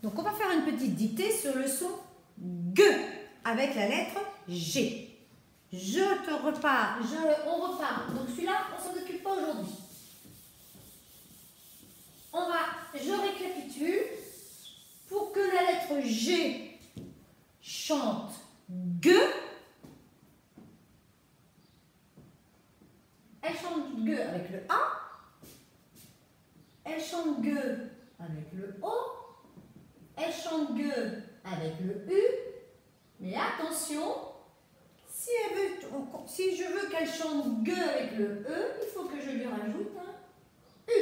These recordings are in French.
Donc on va faire une petite dictée sur le son G avec la lettre G. On repart. Donc celui-là, on s'en occupe pas aujourd'hui. Je récapitule. Pour que la lettre G chante G, elle chante G avec le A, elle chante G avec le O, elle chante G avec le U, mais attention, si je veux qu'elle chante G avec le E, il faut que je lui rajoute un U.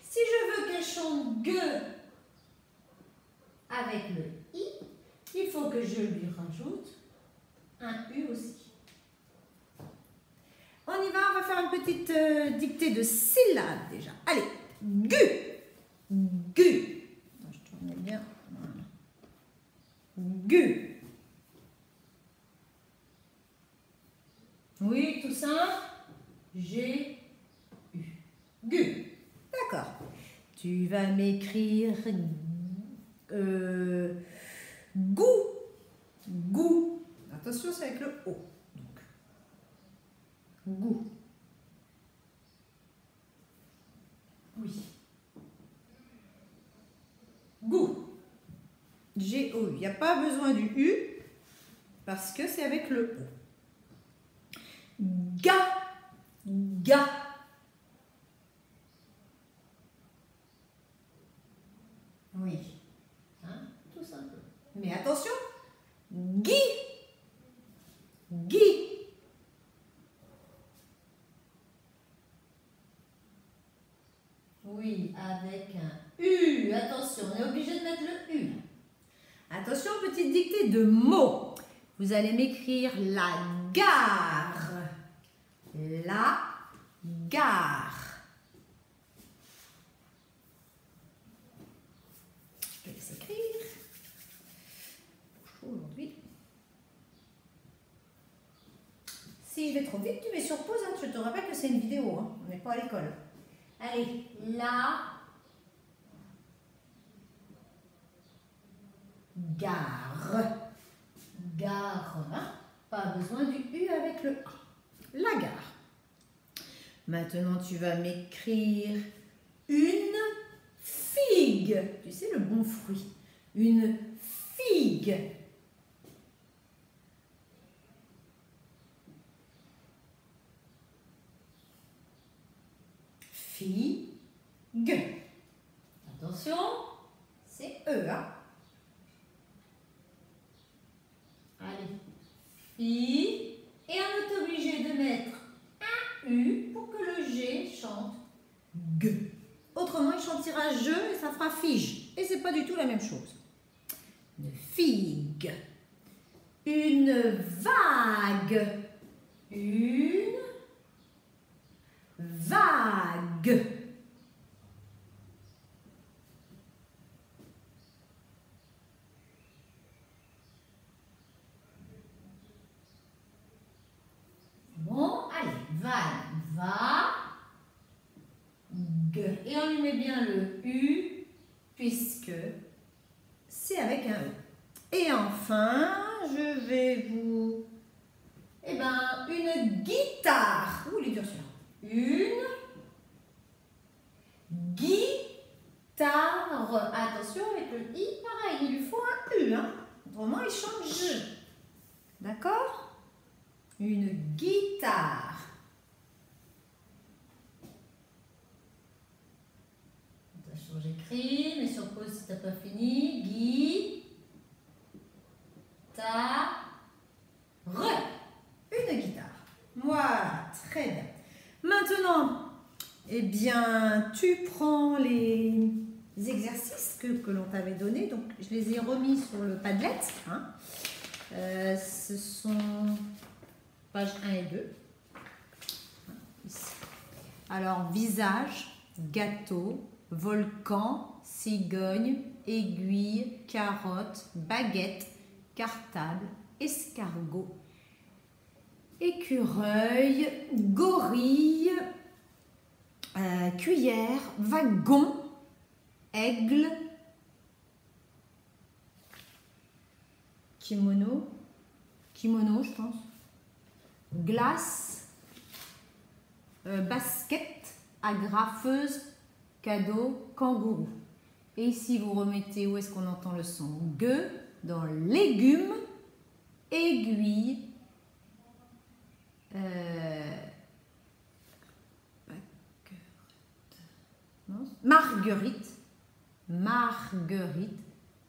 Si je veux qu'elle chante G avec le I, il faut que je lui rajoute un U aussi. On y va, on va faire une petite dictée de syllabes déjà. Allez, Gu, Gu. Je tourne bien. Voilà. Gu. Oui, tout simple. G, U. Gu. D'accord. Tu vas m'écrire goût, goût. Attention, c'est avec le O. Donc, goût. Oui. Goût. G-O-U. Il n'y a pas besoin du U parce que c'est avec le O. Ga, ga. Oui. Tout simple. Mais attention, Guy, Guy. Oui, avec un U. Attention, on est obligé de mettre le U. Attention, petite dictée de mots. Vous allez m'écrire la gare. La gare. Je vais laisser écrire. Aujourd'hui. Si je vais trop vite, tu mets sur pause. Hein. Je te rappelle que c'est une vidéo. Hein. On n'est pas à l'école. Allez, la gare. Gare. Hein. Pas besoin du U avec le A. La gare. Maintenant, tu vas m'écrire une figue. Tu sais, le bon fruit. Une figue. Figue. Attention, c'est E. Hein? Allez. Figue. Et on est obligé de mettre un U pour que le G chante G. Autrement, il chantera je et ça fera fige. Et c'est pas du tout la même chose. Une figue. Une vague. Une vague. Bon, allez, vague, va, G. Et on lui met bien le U, puisque c'est avec un E. Et enfin, je vais vous... Eh ben, une guitare. Ouh, il est dur celui-là. Une guitare. Attention, avec le I, pareil, il lui faut un U. Hein. Autrement, il chante je. D'accord? Une guitare. Attention, j'écris, mais sur pause si tu n'as pas fini. Une guitare. Voilà, très bien. Maintenant, eh bien, tu prends les exercices que l'on t'avait donnés. Donc, je les ai remis sur le Padlet. Hein. Ce sont pages 1 et 2. Ici. Alors, visage, gâteau, volcan, cigogne, aiguille, carotte, baguette, cartable, escargot, écureuil, gorille, cuillère, wagon, aigle, kimono, kimono je pense, glace, basket, agrafeuse, cadeau, kangourou. Et ici vous remettez, où est-ce qu'on entend le son G, dans légumes, aiguille, marguerite, marguerite,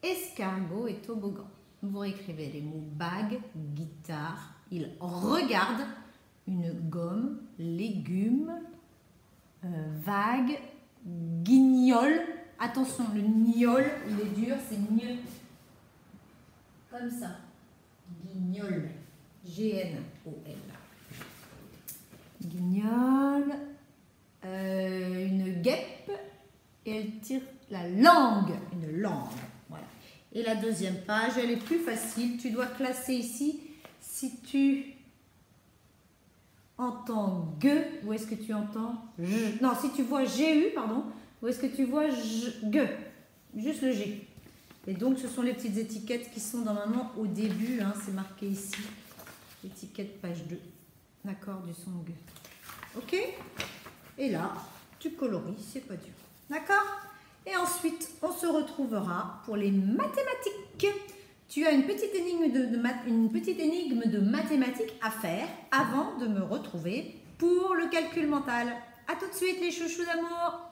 escargot et toboggan. Vous réécrivez les mots bague, guitare, il regarde, une gomme, légumes, vague, guignol. Attention, le niol, il est dur, c'est mieux. Comme ça. Guignol. G-N-O-L. Guignol. Une guêpe. Et elle tire la langue. Une langue. Voilà. Et la deuxième page, elle est plus facile. Tu dois classer ici. Si tu entends G, où est-ce que tu entends J? Non, si tu vois G-U, pardon. Où est-ce que tu vois G? Juste le G. Et donc, ce sont les petites étiquettes qui sont normalement au début. Hein, c'est marqué ici. Étiquette page 2. D'accord, du son G. Ok? Et là, tu colories, c'est pas dur. D'accord? Et ensuite, on se retrouvera pour les mathématiques. Tu as une petite énigme de mathématiques à faire avant de me retrouver pour le calcul mental. À tout de suite, les chouchous d'amour!